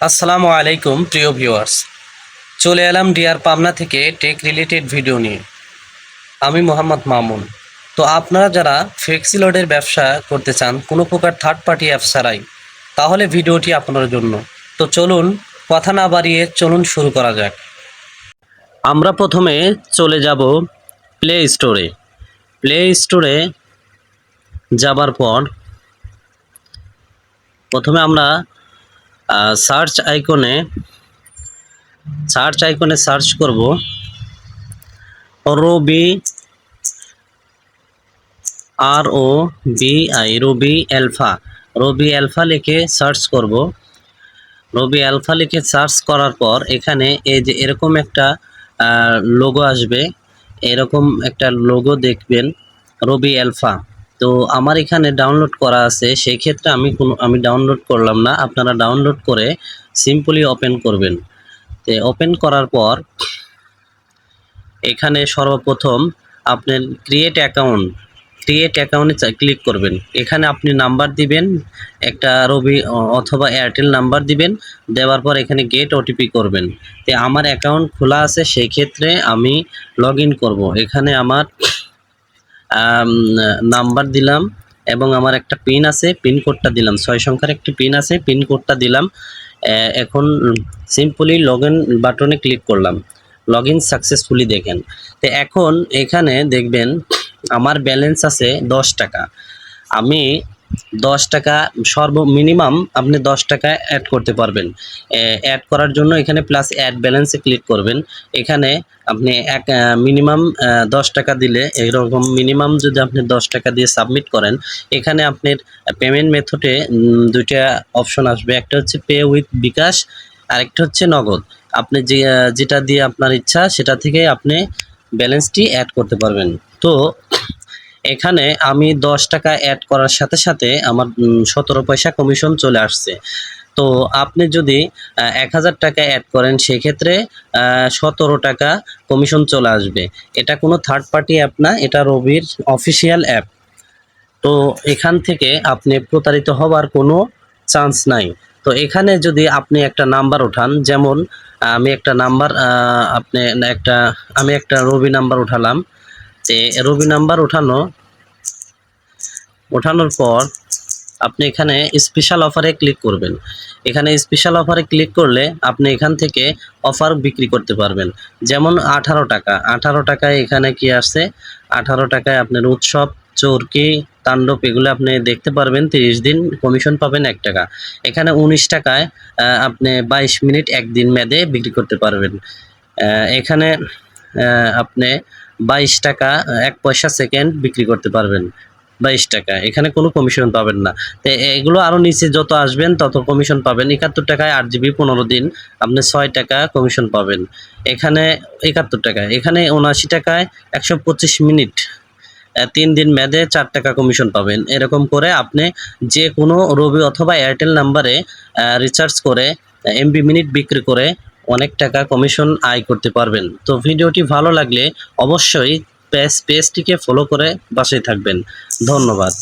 আসসালামু আলাইকুম প্রিয় ভিউয়ার্স, চলে এলাম ডিয়ার পাবনা থেকে টেক রিলেটেড ভিডিও নিয়ে। আমি মোহাম্মদ মামুন। তো আপনারা যারা ফ্লেক্সি লোডের ব্যবসা করতে চান কোনো প্রকার থার্ড পার্টি অ্যাপ ছাড়াই, তাহলে ভিডিওটি আপনার জন্য। তো চলুন কথা না বাড়িয়ে চলুন শুরু করা যাক। আমরা প্রথমে চলে যাব প্লে স্টোরে। প্লে স্টোরে যাবার পর প্রথমে আমরা সার্চ আইকনে সার্চ করব রবি ROBI রবি অ্যালফা লিখে সার্চ করব। রবি অ্যালফা লিখে সার্চ করার পর এখানে এই যে এরকম একটা লোগো আসবে, এরকম একটা লোগো দেখবেন রবি অ্যালফা। তো আমার এখানে ডাউনলোড করা আছে, সেই ক্ষেত্রে আমি ডাউনলোড করলাম না, আপনারা ডাউনলোড করে সিম্পলি ওপেন করবেন। তো ওপেন করার পর এখানে সর্বপ্রথম আপনার ক্রিয়েট অ্যাকাউন্টে ক্লিক করবেন। এখানে আপনি নাম্বার দিবেন, একটা রবি অথবা এয়ারটেল নাম্বার দিবেন, দেওয়ার পর এখানে গেট ওটিপি করবেন। তো আমার অ্যাকাউন্ট খোলা আছে, সেই ক্ষেত্রে আমি লগ ইন করবো। এখানে আমার নাম্বার দিলাম এবং আমার একটা পিন আছে, পিন কোডটা দিলাম, 6 সংখ্যার একটি পিন আছে, পিন কোডটা দিলাম। এখন সিম্পলি লগ ইন বাটনে ক্লিক করলাম, লগ ইন সাকসেসফুলি দেখেন। তো এখন এখানে দেখবেন আমার ব্যালেন্স আছে 10 টাকা। আমি 10 টাকা মিনিমাম আপনি 10 টাকা অ্যাড করতে পারবেন। অ্যাড করার জন্য এখানে প্লাস অ্যাড ব্যালেন্সে ক্লিক করবেন। এখানে আপনি মিনিমাম 10 টাকা দিলে, এরকম মিনিমাম যদি আপনি 10 টাকা দিয়ে সাবমিট করেন, এখানে আপনার পেমেন্ট মেথডে দুইটা অপশন আসবে। একটা হচ্ছে পে উইথ বিকাশ, আরেকটা হচ্ছে নগদ। আপনি যেটা দিয়ে আপনার ইচ্ছা সেটা থেকে আপনি ব্যালেন্সটি অ্যাড করতে পারবেন। তো এখানে আমি 10 টাকা অ্যাড করার সাথে সাথে আমার 17 পয়সা কমিশন চলে আসছে। তো আপনি যদি 1000 টাকা অ্যাড করেন, সেক্ষেত্রে 17 টাকা কমিশন চলে আসবে। এটা কোনো থার্ড পার্টি অ্যাপ না, এটা রবির অফিসিয়াল অ্যাপ। তো এখান থেকে আপনি প্রতারিত হবার কোনো চান্স নাই। তো এখানে যদি আপনি একটা নাম্বার ওঠান, যেমন আমি একটা রবি নাম্বার উঠালাম। রবি নাম্বার ওঠানোর পর আপনি এখানে স্পেশাল অফারে ক্লিক করবেন। এখানে স্পেশাল অফারে ক্লিক করলে আপনি এখান থেকে অফার বিক্রি করতে পারবেন। যেমন 18 টাকায় এখানে কি আসছে, 18 টাকায় আপনার উৎসব, চরকি, তাণ্ডব এগুলো আপনি দেখতে পারবেন। 30 দিন কমিশন পাবেন 1 টাকা। এখানে 19 টাকায় আপনি 22 মিনিট একদিন মেয়াদে বিক্রি করতে পারবেন। এখানে আপনি 22 টাকা 1 পয়সা সেকেন্ড বিক্রি করতে পারবেন। 22 টাকা, এখানে কোনো কমিশন পাবেন না। তো এগুলো আরও নিচে যত আসবেন তত কমিশন পাবেন। 71 টাকায় 8 GB 15 দিন আপনি 6 টাকা কমিশন পাবেন। এখানে 71 টাকায়, এখানে 79 টাকায় 125 মিনিট 3 দিন মেয়াদে 4 টাকা কমিশন পাবেন। এরকম করে আপনি যে কোনো রবি অথবা এয়ারটেল নাম্বারে রিচার্জ করে MB মিনিট বিক্রি করে অনেক টাকা কমিশন আয় করতে পারবেন। তো ভিডিওটি ভালো লাগলে অবশ্যই পেজটিকে ফলো করে পাশে থাকবেন। ধন্যবাদ।